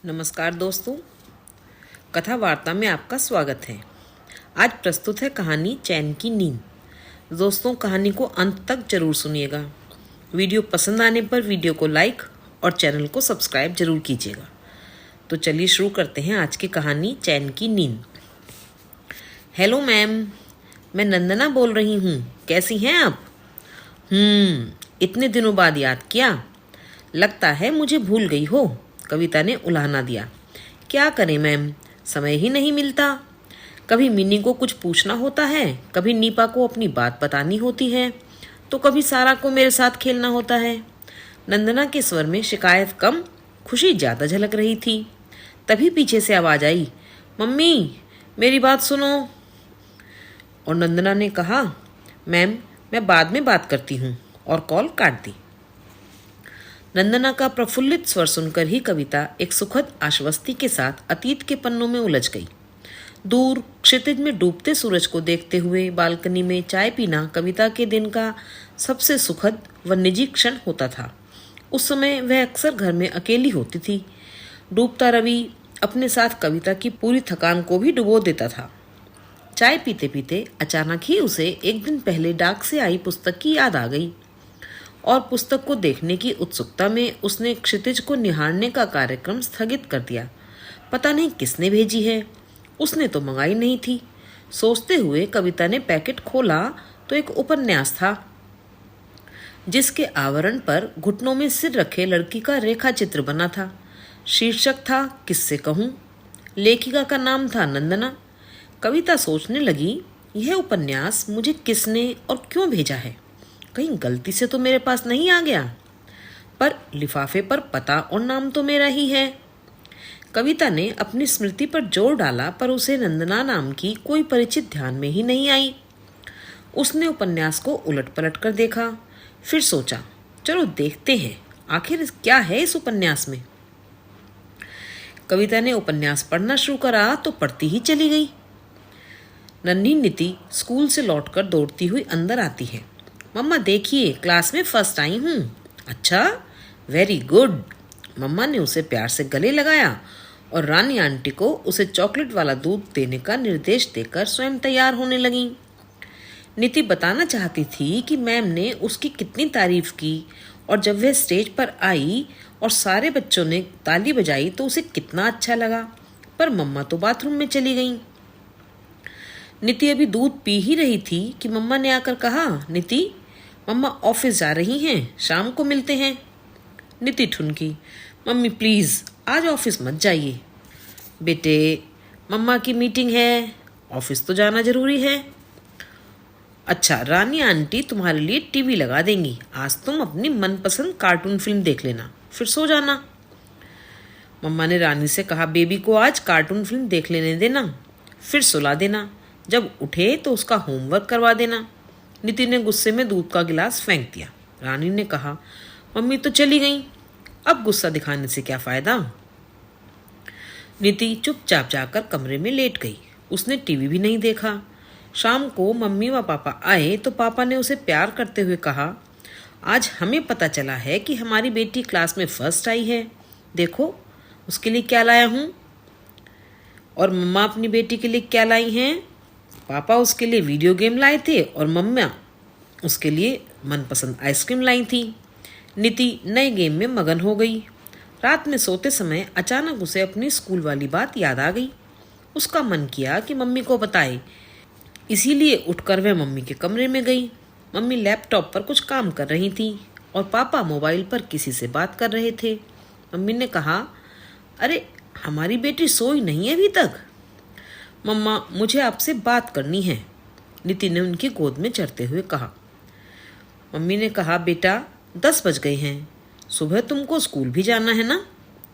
नमस्कार दोस्तों, कथा वार्ता में आपका स्वागत है। आज प्रस्तुत है कहानी चैन की नींद। दोस्तों, कहानी को अंत तक जरूर सुनिएगा। वीडियो पसंद आने पर वीडियो को लाइक और चैनल को सब्सक्राइब जरूर कीजिएगा। तो चलिए शुरू करते हैं आज की कहानी चैन की नींद। हेलो मैम, मैं नंदना बोल रही हूँ। कैसी हैं आप? इतने दिनों बाद याद किया। लगता है मुझे भूल गई हो, कविता ने उलाहना दिया। क्या करें मैम, समय ही नहीं मिलता। कभी मिनी को कुछ पूछना होता है, कभी नीपा को अपनी बात बतानी होती है, तो कभी सारा को मेरे साथ खेलना होता है। नंदना के स्वर में शिकायत कम, खुशी ज्यादा झलक रही थी। तभी पीछे से आवाज आई, मम्मी मेरी बात सुनो। और नंदना ने कहा, मैम मैं बाद में बात करती हूँ, और कॉल काट दी। नंदना का प्रफुल्लित स्वर सुनकर ही कविता एक सुखद आश्वस्ति के साथ अतीत के पन्नों में उलझ गई। दूर क्षितिज में डूबते सूरज को देखते हुए बालकनी में चाय पीना कविता के दिन का सबसे सुखद व निजी क्षण होता था। उस समय वह अक्सर घर में अकेली होती थी। डूबता रवि अपने साथ कविता की पूरी थकान को भी डुबो देता था। चाय पीते पीते अचानक ही उसे एक दिन पहले डाक से आई पुस्तक की याद आ गई, और पुस्तक को देखने की उत्सुकता में उसने क्षितिज को निहारने का कार्यक्रम स्थगित कर दिया। पता नहीं किसने भेजी है, उसने तो मंगाई नहीं थी। सोचते हुए कविता ने पैकेट खोला तो एक उपन्यास था, जिसके आवरण पर घुटनों में सिर रखे लड़की का रेखा चित्र बना था। शीर्षक था किससे कहूँ। लेखिका का नाम था नंदना। कविता सोचने लगी, यह उपन्यास मुझे किसने और क्यों भेजा है। कहीं गलती से तो मेरे पास नहीं आ गया। पर लिफाफे पर पता और नाम तो मेरा ही है। कविता ने अपनी स्मृति पर जोर डाला, पर उसे नंदना नाम की कोई परिचित ध्यान में ही नहीं आई। उसने उपन्यास को उलट पलट कर देखा, फिर सोचा, चलो देखते हैं आखिर क्या है इस उपन्यास में। कविता ने उपन्यास पढ़ना शुरू करा तो पढ़ती ही चली गई। नन्ही नीति स्कूल से लौटकर दौड़ती हुई अंदर आती है। मम्मा देखिए, क्लास में फर्स्ट आई हूँ। अच्छा, वेरी गुड। मम्मा ने उसे प्यार से गले लगाया और रानी आंटी को उसे चॉकलेट वाला दूध देने का निर्देश देकर स्वयं तैयार होने लगी। नीति बताना चाहती थी कि मैम ने उसकी कितनी तारीफ की, और जब वह स्टेज पर आई और सारे बच्चों ने ताली बजाई तो उसे कितना अच्छा लगा। पर मम्मा तो बाथरूम में चली गईं। नीति अभी दूध पी ही रही थी कि मम्मा ने आकर कहा, नीति मम्मा ऑफिस जा रही हैं, शाम को मिलते हैं। नीति ठुनकी, मम्मी प्लीज आज ऑफिस मत जाइए। बेटे, मम्मा की मीटिंग है, ऑफिस तो जाना जरूरी है। अच्छा, रानी आंटी तुम्हारे लिए टीवी लगा देंगी, आज तुम अपनी मनपसंद कार्टून फिल्म देख लेना, फिर सो जाना। मम्मा ने रानी से कहा, बेबी को आज कार्टून फिल्म देख लेने देना, फिर सुला देना, जब उठे तो उसका होमवर्क करवा देना। नीति ने गुस्से में दूध का गिलास फेंक दिया। रानी ने कहा, मम्मी तो चली गई, अब गुस्सा दिखाने से क्या फायदा। नीति चुपचाप जाकर कमरे में लेट गई। उसने टीवी भी नहीं देखा। शाम को मम्मी व पापा आए तो पापा ने उसे प्यार करते हुए कहा, आज हमें पता चला है कि हमारी बेटी क्लास में फर्स्ट आई है, देखो उसके लिए क्या लाया हूँ। और मम्मा अपनी बेटी के लिए क्या लाई हैं? पापा उसके लिए वीडियो गेम लाए थे और मम्मा उसके लिए मनपसंद आइसक्रीम लाई थी। नीति नए गेम में मगन हो गई। रात में सोते समय अचानक उसे अपनी स्कूल वाली बात याद आ गई। उसका मन किया कि मम्मी को बताए, इसीलिए उठकर वह मम्मी के कमरे में गई। मम्मी लैपटॉप पर कुछ काम कर रही थी और पापा मोबाइल पर किसी से बात कर रहे थे। मम्मी ने कहा, अरे हमारी बेटी सोई नहीं है अभी तक। मम्मा, मुझे आपसे बात करनी है, नीति ने उनकी गोद में चढ़ते हुए कहा। मम्मी ने कहा, बेटा 10 बज गए हैं, सुबह तुमको स्कूल भी जाना है ना,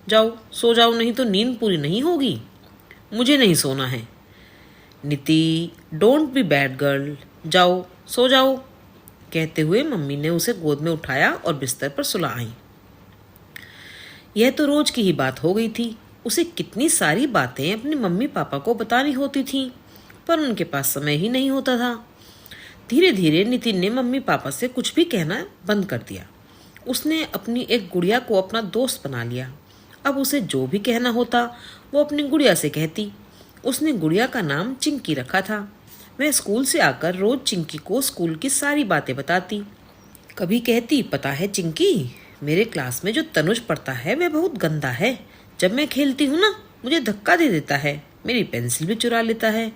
जाओ सो जाओ, नहीं तो नींद पूरी नहीं होगी। मुझे नहीं सोना है। नीति, डोंट बी बैड गर्ल, जाओ सो जाओ, कहते हुए मम्मी ने उसे गोद में उठाया और बिस्तर पर सुला आई। यह तो रोज की ही बात हो गई थी। उसे कितनी सारी बातें अपने मम्मी पापा को बतानी होती थीं, पर उनके पास समय ही नहीं होता था। धीरे धीरे नितिन ने मम्मी पापा से कुछ भी कहना बंद कर दिया। उसने अपनी एक गुड़िया को अपना दोस्त बना लिया अब उसे जो भी कहना होता वो अपनी गुड़िया से कहती। उसने गुड़िया का नाम चिंकी रखा था। वह स्कूल से आकर रोज चिंकी को स्कूल की सारी बातें बताती। कभी कहती, पता है चिंकी, मेरे क्लास में जो तनुज पढ़ता है वह बहुत गंदा है। जब मैं खेलती हूँ ना, मुझे धक्का दे देता है, मेरी पेंसिल भी चुरा लेता है।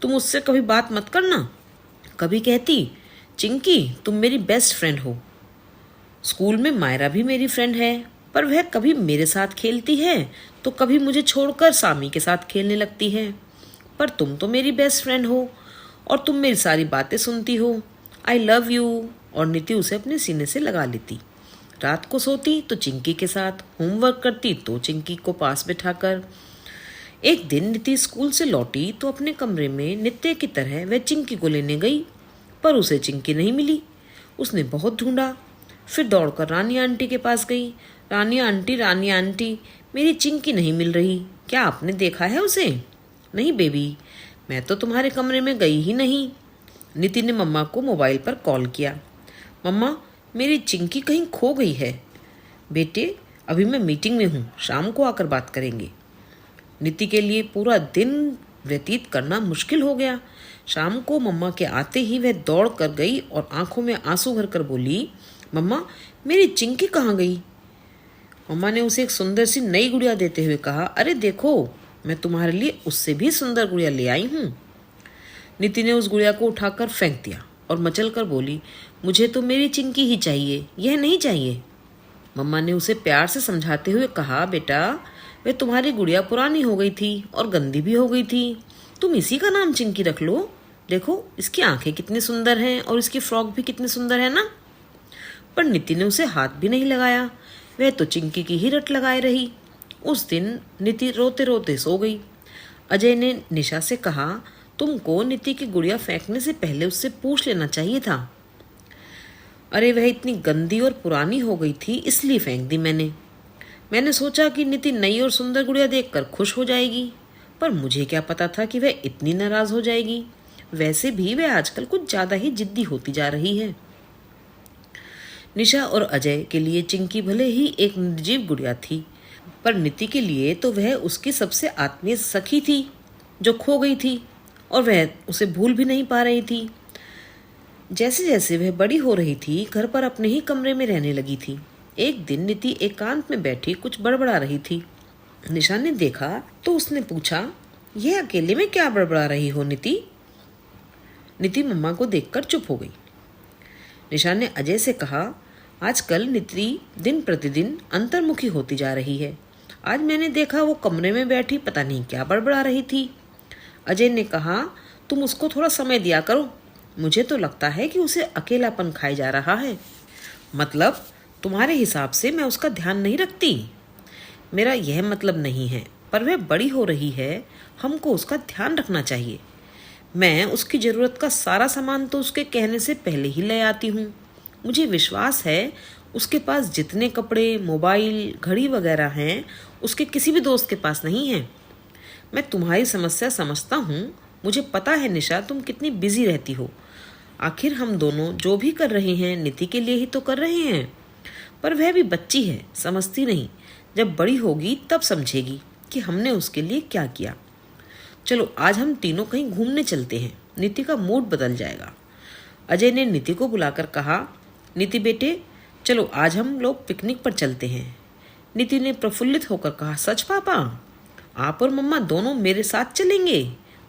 तुम उससे कभी बात मत करना। कभी कहती, चिंकी तुम मेरी बेस्ट फ्रेंड हो। स्कूल में मायरा भी मेरी फ्रेंड है, पर वह कभी मेरे साथ खेलती है तो कभी मुझे छोड़कर सामी के साथ खेलने लगती है। पर तुम तो मेरी बेस्ट फ्रेंड हो और तुम मेरी सारी बातें सुनती हो। I love you. और नीति उसे अपने सीने से लगा लेती। रात को सोती तो चिंकी के साथ, होमवर्क करती तो चिंकी को पास बिठाकर। एक दिन नीति स्कूल से लौटी तो अपने कमरे में नित्य की तरह वह चिंकी को लेने गई, पर उसे चिंकी नहीं मिली। उसने बहुत ढूंढा, फिर दौड़कर रानी आंटी के पास गई। रानी आंटी, मेरी चिंकी नहीं मिल रही, क्या आपने देखा है उसे? नहीं बेबी, मैं तो तुम्हारे कमरे में गई ही नहीं। नीति ने मम्मा को मोबाइल पर कॉल किया। मम्मा, मेरी चिंकी कहीं खो गई है। बेटे, अभी मैं मीटिंग में हूँ, शाम को आकर बात करेंगे। नीति के लिए पूरा दिन व्यतीत करना मुश्किल हो गया। शाम को मम्मा के आते ही वह दौड़ कर गई और आंखों में आंसू भरकर बोली, मम्मा, मेरी चिंकी कहाँ गई? मम्मा ने उसे एक सुंदर सी नई गुड़िया देते हुए कहा, अरे देखो, मैं तुम्हारे लिए उससे भी सुंदर गुड़िया ले आई हूँ। नीति ने उस गुड़िया को उठाकर फेंक दिया और मचल कर बोली, मुझे तो मेरी चिंकी ही चाहिए, यह नहीं चाहिए। मम्मा ने उसे प्यार से समझाते हुए कहा, बेटा, वह तुम्हारी गुड़िया पुरानी हो गई थी और गंदी भी हो गई थी, तुम इसी का नाम चिंकी रख लो। देखो, इसकी आंखें कितनी सुंदर हैं और इसकी फ्रॉक भी कितनी सुंदर है ना। पर नीति ने उसे हाथ भी नहीं लगाया, वह तो चिंकी की ही रट लगाए रही। उस दिन नीति रोते रोते सो गई। अजय ने निशा से कहा, तुमको नीति की गुड़िया फेंकने से पहले उससे पूछ लेना चाहिए था। अरे वह इतनी गंदी और पुरानी हो गई थी, इसलिए फेंक दी मैंने सोचा कि नीति नई और सुंदर गुड़िया देखकर खुश हो जाएगी, पर मुझे क्या पता था कि वह इतनी नाराज हो जाएगी। वैसे भी वह आजकल कुछ ज्यादा ही जिद्दी होती जा रही है। निशा और अजय के लिए चिंकी भले ही एक निर्जीव गुड़िया थी, पर नीति के लिए तो वह उसकी सबसे आत्मीय सखी थी जो खो गई थी और वह उसे भूल भी नहीं पा रही थी। जैसे जैसे वह बड़ी हो रही थी, घर पर अपने ही कमरे में रहने लगी थी। एक दिन नीति एकांत में बैठी कुछ बड़बड़ा रही थी। निशा ने देखा तो उसने पूछा, यह अकेले में क्या बड़बड़ा रही हो नीति? नीति मम्मा को देखकर चुप हो गई। निशा ने अजय से कहा, आजकल नीति दिन प्रतिदिन अंतर्मुखी होती जा रही है। आज मैंने देखा वो कमरे में बैठी पता नहीं क्या बड़बड़ा रही थी। अजय ने कहा, तुम उसको थोड़ा समय दिया करो, मुझे तो लगता है कि उसे अकेलापन खाए जा रहा है। मतलब तुम्हारे हिसाब से मैं उसका ध्यान नहीं रखती? मेरा यह मतलब नहीं है, पर वह बड़ी हो रही है, हमको उसका ध्यान रखना चाहिए। मैं उसकी ज़रूरत का सारा सामान तो उसके कहने से पहले ही ले आती हूँ। मुझे विश्वास है उसके पास जितने कपड़े, मोबाइल, घड़ी वगैरह हैं, उसके किसी भी दोस्त के पास नहीं है। मैं तुम्हारी समस्या समझता हूँ। मुझे पता है निशा, तुम कितनी बिजी रहती हो। आखिर हम दोनों जो भी कर रहे हैं नीति के लिए ही तो कर रहे हैं। पर वह भी बच्ची है, समझती नहीं। जब बड़ी होगी तब समझेगी कि हमने उसके लिए क्या किया। चलो आज हम तीनों कहीं घूमने चलते हैं, नीति का मूड बदल जाएगा। अजय ने नीति को बुलाकर कहा, नीति बेटे, चलो आज हम लोग पिकनिक पर चलते हैं। नीति ने प्रफुल्लित होकर कहा, सच पापा? आप और मम्मा दोनों मेरे साथ चलेंगे?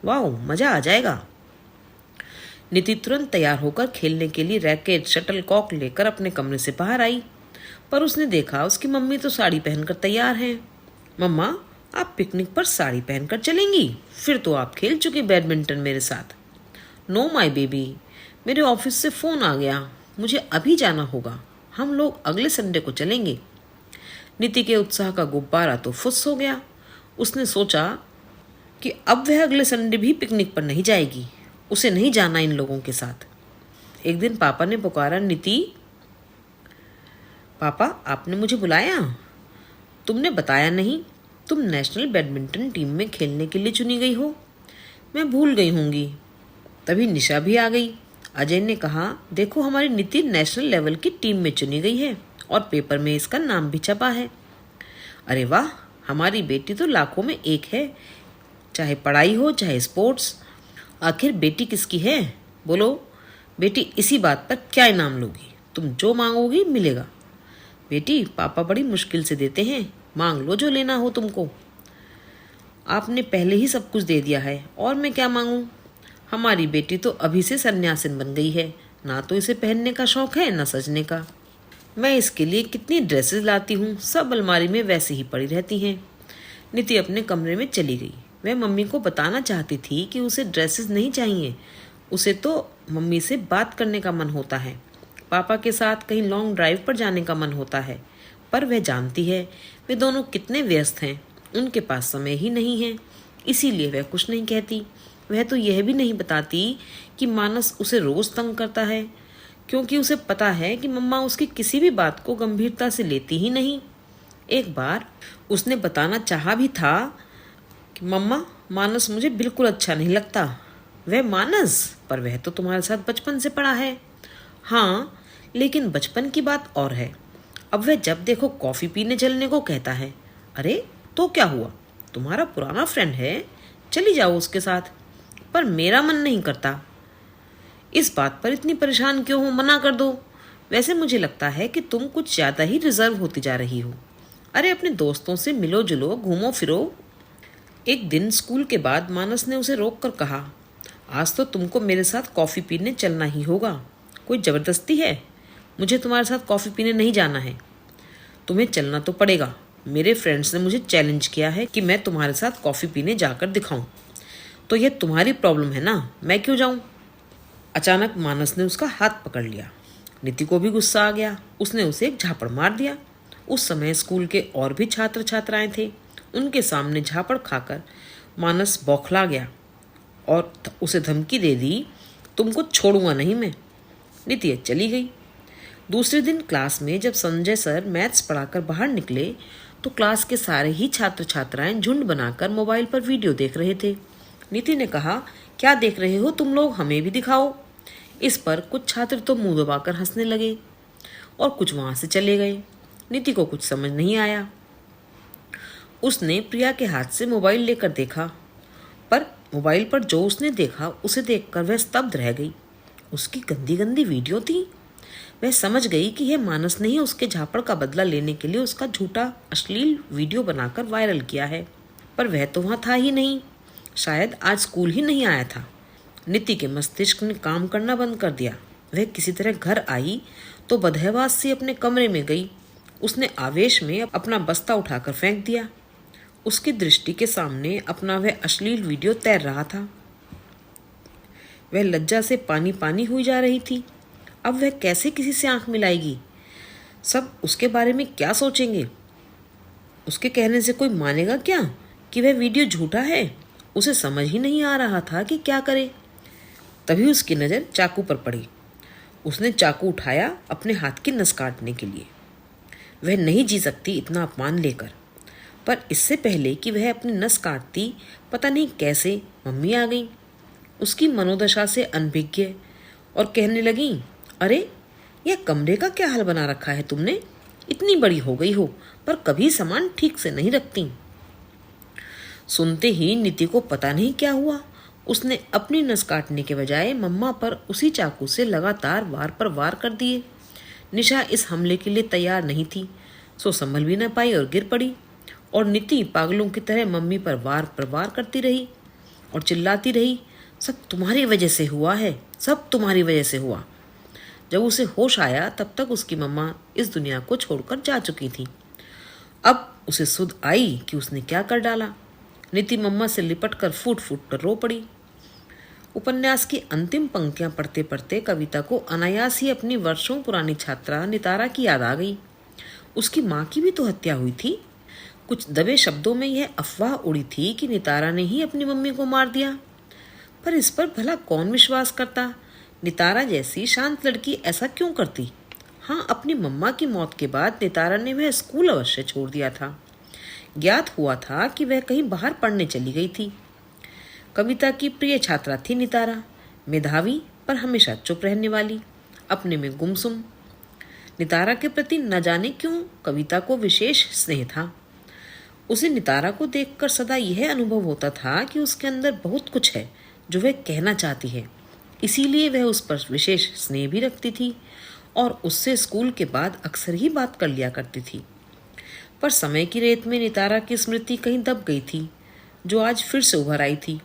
वाह, मजा आ जाएगा। नीति तुरंत तैयार होकर खेलने के लिए रैकेट, शटलकॉक लेकर अपने कमरे से बाहर आई, पर उसने देखा उसकी मम्मी तो साड़ी पहनकर तैयार हैं। मम्मा, आप पिकनिक पर साड़ी पहनकर चलेंगी? फिर तो आप खेल चुके बैडमिंटन मेरे साथ। नो माय बेबी, मेरे ऑफिस से फ़ोन आ गया, मुझे अभी जाना होगा। हम लोग अगले संडे को चलेंगे। नीति के उत्साह का गुब्बारा तो फुस हो गया। उसने सोचा कि अब वह अगले संडे भी पिकनिक पर नहीं जाएगी, उसे नहीं जाना इन लोगों के साथ। एक दिन पापा ने पुकारा, नीति पापा, आपने मुझे बुलाया? तुमने बताया नहीं, तुम नेशनल बैडमिंटन टीम में खेलने के लिए चुनी गई हो। मैं भूल गई होंगी। तभी निशा भी आ गई। अजय ने कहा, देखो हमारी नीति नेशनल लेवल की टीम में चुनी गई है और पेपर में इसका नाम भी छपा है। अरे वाह, हमारी बेटी तो लाखों में एक है, चाहे पढ़ाई हो चाहे स्पोर्ट्स। आखिर बेटी किसकी है? बोलो, बेटी इसी बात पर क्या इनाम लोगी? तुम जो मांगोगी मिलेगा। बेटी, पापा बड़ी मुश्किल से देते हैं, मांग लो जो लेना हो तुमको। आपने पहले ही सब कुछ दे दिया है, और मैं क्या मांगूं? हमारी बेटी तो अभी से सन्यासिन बन गई है, ना तो इसे पहनने का शौक है ना सजने का। मैं इसके लिए कितनी ड्रेसेस लाती हूँ, सब अलमारी में वैसे ही पड़ी रहती हैं। नीति अपने कमरे में चली गई। वह मम्मी को बताना चाहती थी कि उसे ड्रेसेस नहीं चाहिए, उसे तो मम्मी से बात करने का मन होता है, पापा के साथ कहीं लॉन्ग ड्राइव पर जाने का मन होता है। पर वह जानती है वे दोनों कितने व्यस्त हैं, उनके पास समय ही नहीं है, इसीलिए वह कुछ नहीं कहती। वह तो यह भी नहीं बताती कि मानस उसे रोज तंग करता है, क्योंकि उसे पता है कि मम्मा उसकी किसी भी बात को गंभीरता से लेती ही नहीं। एक बार उसने बताना चाहा भी था कि मम्मा, मानस मुझे बिल्कुल अच्छा नहीं लगता। वह मानस? पर वह तो तुम्हारे साथ बचपन से पड़ा है। हाँ, लेकिन बचपन की बात और है। अब वह जब देखो कॉफी पीने चलने को कहता है। अरे तो क्या हुआ, तुम्हारा पुराना फ्रेंड है, चली जाओ उसके साथ। पर मेरा मन नहीं करता। इस बात पर इतनी परेशान क्यों हो, मना कर दो। वैसे मुझे लगता है कि तुम कुछ ज्यादा ही रिजर्व होती जा रही हो। अरे अपने दोस्तों से मिलो जुलो, घूमो फिरो। एक दिन स्कूल के बाद मानस ने उसे रोक कर कहा, आज तो तुमको मेरे साथ कॉफ़ी पीने चलना ही होगा। कोई ज़बरदस्ती है? मुझे तुम्हारे साथ कॉफ़ी पीने नहीं जाना है। तुम्हें चलना तो पड़ेगा। मेरे फ्रेंड्स ने मुझे चैलेंज किया है कि मैं तुम्हारे साथ कॉफ़ी पीने जाकर दिखाऊं। तो यह तुम्हारी प्रॉब्लम है ना, मैं क्यों जाऊं? अचानक मानस ने उसका हाथ पकड़ लिया। नीति को भी गुस्सा आ गया। उसने उसे एक झापड़ मार दिया। उस समय स्कूल के और भी छात्र छात्राएं थे। उनके सामने झापड़ खाकर मानस बौखला गया और उसे धमकी दे दी, तुमको छोड़ूंगा नहीं मैं। नीति चली गई। दूसरे दिन क्लास में जब संजय सर मैथ्स पढ़ाकर बाहर निकले तो क्लास के सारे ही छात्र छात्राएं झुंड बनाकर मोबाइल पर वीडियो देख रहे थे। नीति ने कहा, क्या देख रहे हो तुम लोग, हमें भी दिखाओ। इस पर कुछ छात्र तो मुंह दबाकर हंसने लगे और कुछ वहां से चले गए। नीति को कुछ समझ नहीं आया। उसने प्रिया के हाथ से मोबाइल लेकर देखा, पर मोबाइल पर जो उसने देखा उसे देखकर वह स्तब्ध रह गई। उसकी गंदी गंदी वीडियो थी। वह समझ गई कि यह मानस ने ही उसके झापड़ का बदला लेने के लिए उसका झूठा अश्लील वीडियो बनाकर वायरल किया है। पर वह तो वहां था ही नहीं, शायद आज स्कूल ही नहीं आया था। नीति के मस्तिष्क ने काम करना बंद कर दिया। वह किसी तरह घर आई तो बदहवास से अपने कमरे में गई। उसने आवेश में अपना बस्ता उठाकर फेंक दिया। उसकी दृष्टि के सामने अपना वह अश्लील वीडियो तैर रहा था। वह लज्जा से पानी पानी हुई जा रही थी। अब वह कैसे किसी से आंख मिलाएगी? सब उसके बारे में क्या सोचेंगे? उसके कहने से कोई मानेगा क्या कि वह वीडियो झूठा है? उसे समझ ही नहीं आ रहा था कि क्या करे। तभी उसकी नज़र चाकू पर पड़ी। उसने चाकू उठाया अपने हाथ की नस काटने के लिए। वह नहीं जी सकती इतना अपमान लेकर। पर इससे पहले कि वह अपनी नस काटती, पता नहीं कैसे मम्मी आ गई, उसकी मनोदशा से अनभिज्ञ, और कहने लगी, अरे यह कमरे का क्या हाल बना रखा है तुमने? इतनी बड़ी हो गई हो पर कभी सामान ठीक से नहीं रखती। सुनते ही नीति को पता नहीं क्या हुआ। उसने अपनी नस काटने के बजाय मम्मा पर उसी चाकू से लगातार वार पर वार कर दिए। निशा इस हमले के लिए तैयार नहीं थी, सो संभल भी न पाई और गिर पड़ी। और नीति पागलों की तरह मम्मी पर वार करती रही और चिल्लाती रही, सब तुम्हारी वजह से हुआ है, सब तुम्हारी वजह से हुआ। जब उसे होश आया तब तक उसकी मम्मा इस दुनिया को छोड़कर जा चुकी थी। अब उसे सुध आई कि उसने क्या कर डाला। नीति मम्मा से लिपट कर फूट फूट कर रो पड़ी। उपन्यास की अंतिम पंक्तियां पढ़ते पढ़ते कविता को अनायास ही अपनी वर्षों पुरानी छात्रा नितारा की याद आ गई। उसकी माँ की भी तो हत्या हुई थी। कुछ दबे शब्दों में यह अफवाह उड़ी थी कि नितारा ने ही अपनी मम्मी को मार दिया। पर इस पर भला कौन विश्वास करता? नितारा जैसी शांत लड़की ऐसा क्यों करती? हाँ, अपनी मम्मा की मौत के बाद नितारा ने वह स्कूल अवश्य छोड़ दिया था। ज्ञात हुआ था कि वह कहीं बाहर पढ़ने चली गई थी। कविता की प्रिय छात्रा थी नितारा, मेधावी पर हमेशा चुप रहने वाली, अपने में गुमसुम। नितारा के प्रति न जाने क्यों कविता को विशेष स्नेह था। उसे नितारा को देखकर सदा यह अनुभव होता था कि उसके अंदर बहुत कुछ है जो वह कहना चाहती है। इसीलिए वह उस पर विशेष स्नेह भी रखती थी और उससे स्कूल के बाद अक्सर ही बात कर लिया करती थी। पर समय की रेत में नितारा की स्मृति कहीं दब गई थी, जो आज फिर से उभर आई थी।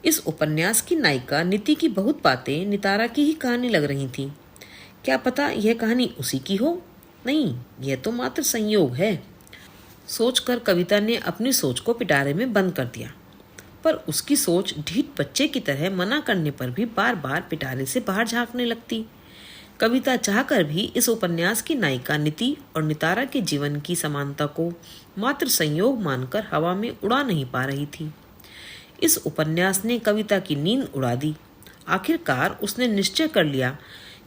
इस उपन्यास की नायिका नीति की बहुत बातें नितारा की ही कहानी लग रही थी। क्या पता यह कहानी उसी की हो? नहीं, यह तो मात्र संयोग है। सोचकर कविता ने अपनी सोच को पिटारे में बंद कर दिया, पर उसकी सोच ढीठ बच्चे की तरह मना करने पर भी बार बार पिटारे से बाहर झांकने लगती। कविता चाहकर भी इस उपन्यास की नायिका नीति और नितारा के जीवन की समानता को मात्र संयोग मानकर हवा में उड़ा नहीं पा रही थी। इस उपन्यास ने कविता की नींद उड़ा दी। आखिरकार उसने निश्चय कर लिया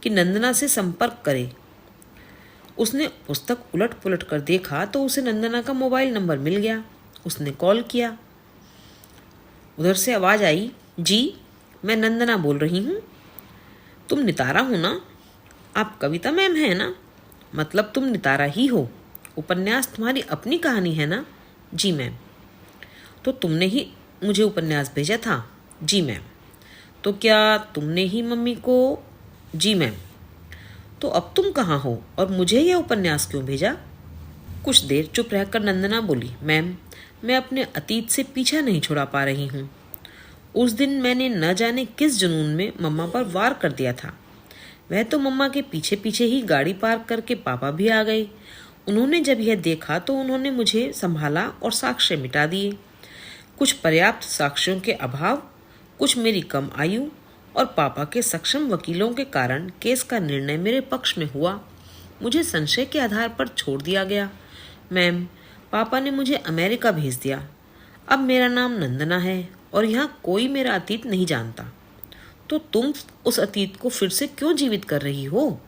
कि नंदना से संपर्क करे। उसने पुस्तक उलट पुलट कर देखा तो उसे नंदना का मोबाइल नंबर मिल गया। उसने कॉल किया। उधर से आवाज आई, जी मैं नंदना बोल रही हूँ। तुम नितारा हो ना? आप कविता मैम है ना? मतलब तुम नितारा ही हो। उपन्यास तुम्हारी अपनी कहानी है ना? जी मैम। तो तुमने ही मुझे उपन्यास भेजा था? जी मैम। तो क्या तुमने ही मम्मी को? जी मैम। तो अब तुम कहाँ हो और मुझे यह उपन्यास क्यों भेजा? कुछ देर चुप रहकर नंदना बोली, मैम मैं अपने अतीत से पीछा नहीं छुड़ा पा रही हूँ। उस दिन मैंने न जाने किस जुनून में मम्मा पर वार कर दिया था। वह तो मम्मा के पीछे पीछे ही गाड़ी पार्क करके पापा भी आ गए। उन्होंने जब यह देखा तो उन्होंने मुझे संभाला और साक्ष्य मिटा दिए। कुछ पर्याप्त साक्ष्यों के अभाव, कुछ मेरी कम आयु और पापा के सक्षम वकीलों के कारण केस का निर्णय मेरे पक्ष में हुआ। मुझे संशय के आधार पर छोड़ दिया गया। मैम, पापा ने मुझे अमेरिका भेज दिया। अब मेरा नाम नंदना है और यहाँ कोई मेरा अतीत नहीं जानता। तो तुम उस अतीत को फिर से क्यों जीवित कर रही हो?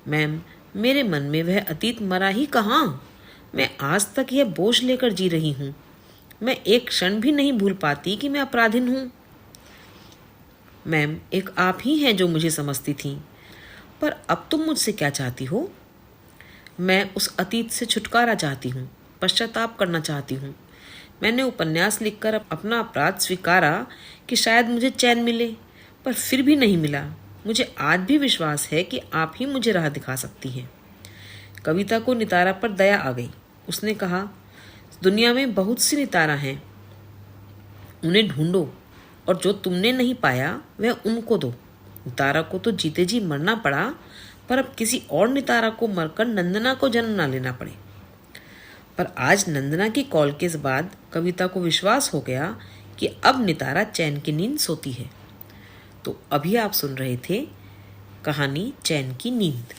मैम, मेरे मन में वह अतीत मरा ही कहाँ। मैं आज तक यह बोझ लेकर जी रही हूँ। मैं एक क्षण भी नहीं भूल पाती कि मैं अपराधिन हूँ। मैम, एक आप ही हैं जो मुझे समझती थी, पर अब तुम मुझसे क्या चाहती हो? मैं उस अतीत से छुटकारा चाहती हूँ, पश्चाताप करना चाहती हूँ। मैंने उपन्यास लिखकर अपना अपराध स्वीकारा कि शायद मुझे चैन मिले, पर फिर भी नहीं मिला। मुझे आज भी विश्वास है कि आप ही मुझे राह दिखा सकती हैं। कविता को नितारा पर दया आ गई। उसने कहा, दुनिया में बहुत सी नितारा हैं, उन्हें ढूंढो और जो तुमने नहीं पाया वह उनको दो। नितारा को तो जीते जी मरना पड़ा, पर अब किसी और नितारा को मरकर नंदना को जन्म ना लेना पड़े। पर आज नंदना की कॉल के बाद कविता को विश्वास हो गया कि अब नितारा चैन की नींद सोती है। तो अभी आप सुन रहे थे कहानी चैन की नींद।